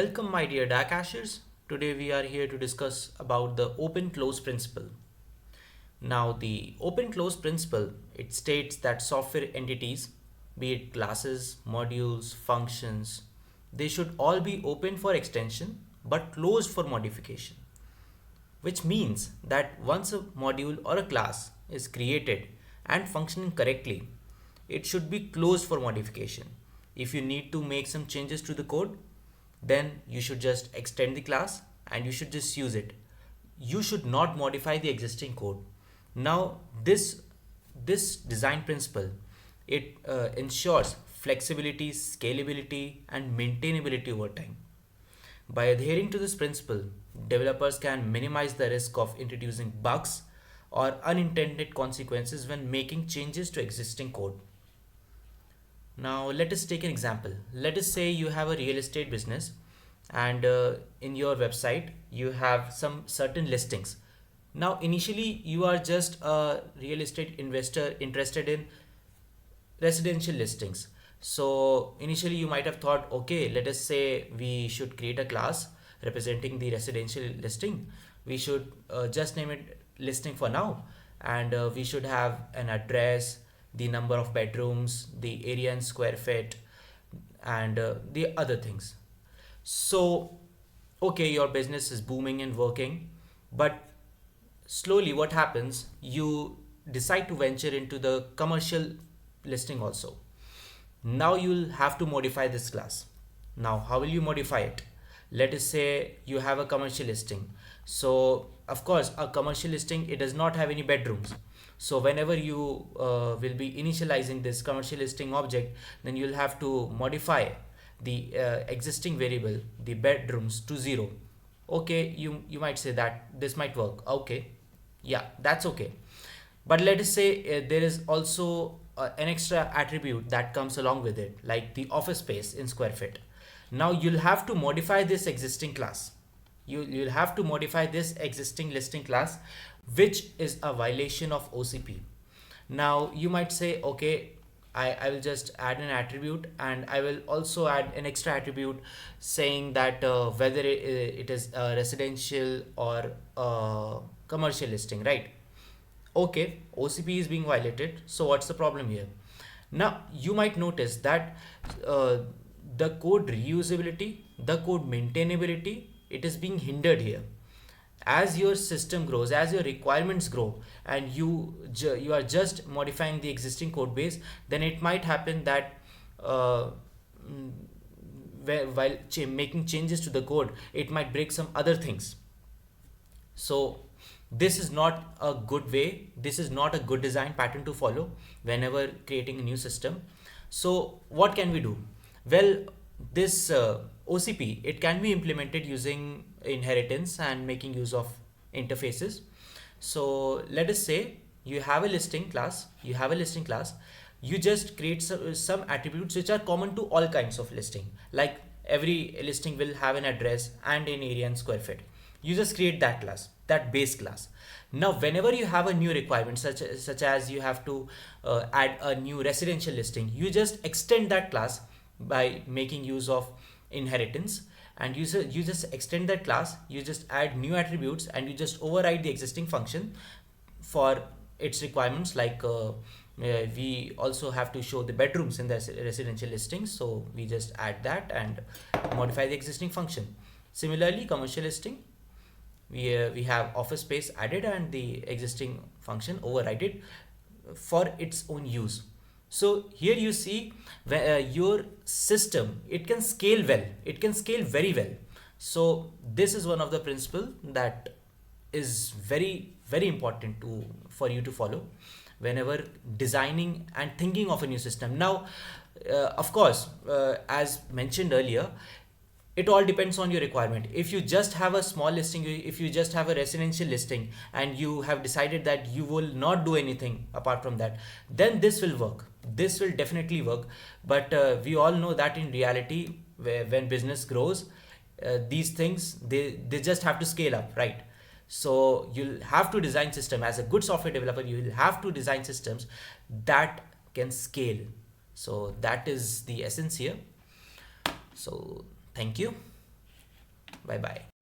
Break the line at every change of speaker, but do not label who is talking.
Welcome my dear Dakashers. Today we are here to discuss about the open close principle. Now the open close principle, it states that software entities, be it classes, modules, functions, they should all be open for extension but closed for modification. Which means that once a module or a class is created and functioning correctly, it should be closed for modification. If you need to make some changes to the code, then you should just extend the class and you should just use it. You should not modify the existing code. Now this design principle, it ensures flexibility, scalability and maintainability over time. By adhering to this principle, developers can minimize the risk of introducing bugs or unintended consequences when making changes to existing code. Now, let us take an example. Let us say you have a real estate business and in your website you have some certain listings. Now, initially, you are just a real estate investor interested in residential listings. So initially you might have thought, okay, let us say we should create a class representing the residential listing. We should just name it listing for now, and we should have an address, the number of bedrooms, the area in square feet, and the other things. So, okay, your business is booming and working, but slowly what happens, you decide to venture into the commercial listing also. Now you'll have to modify this class. Now how will you modify it? Let us say you have a commercial listing. So of course a commercial listing, it does not have any bedrooms. So whenever you will be initializing this commercial listing object, then you'll have to modify the existing variable, the bedrooms, to 0. Okay, you might say that this might work. Okay, yeah, that's okay. But let us say there is also an extra attribute that comes along with it, like the office space in square feet. Now you'll have to modify this existing class. You'll have to modify this existing listing class, which is a violation of OCP. Now you might say, okay, I will just add an attribute and I will also add an extra attribute saying that whether it is a residential or a commercial listing, right? Okay, OCP is being violated. So what's the problem here? Now you might notice that uh, the code reusability, the code maintainability, it is being hindered here. As your system grows, as your requirements grow, and you are just modifying the existing code base, then it might happen that uh, mm, while making changes to the code, it might break some other things. So this is not a good way, this is not a good design pattern to follow whenever creating a new system. So what can we do? Well, this OCP, it can be implemented using inheritance and making use of interfaces. So let us say you have a listing class, you just create some attributes which are common to all kinds of listing, like every listing will have an address and an area in square feet. You just create that class, that base class. Now whenever you have a new requirement, such as you have to add a new residential listing, you just extend that class by making use of inheritance, and you just extend that class, you just add new attributes and you just override the existing function for its requirements, like we also have to show the bedrooms in the residential listings, so we just add that and modify the existing function. Similarly, commercial listing, we have office space added and the existing function overridden for its own use. So here you see your system, it can scale well, it can scale very well. So this is one of the principle that is very important to for you to follow whenever designing and thinking of a new system. Now of course, as mentioned earlier, it all depends on your requirement. If you just have a small listing, if you just have a residential listing and you have decided that you will not do anything apart from that, then this will work, this will definitely work. But we all know that in reality, when business grows, these things, they just have to scale up, right? So you'll have to design system as a good software developer, you will have to design systems that can scale. So that is the essence here. So thank you. Bye bye.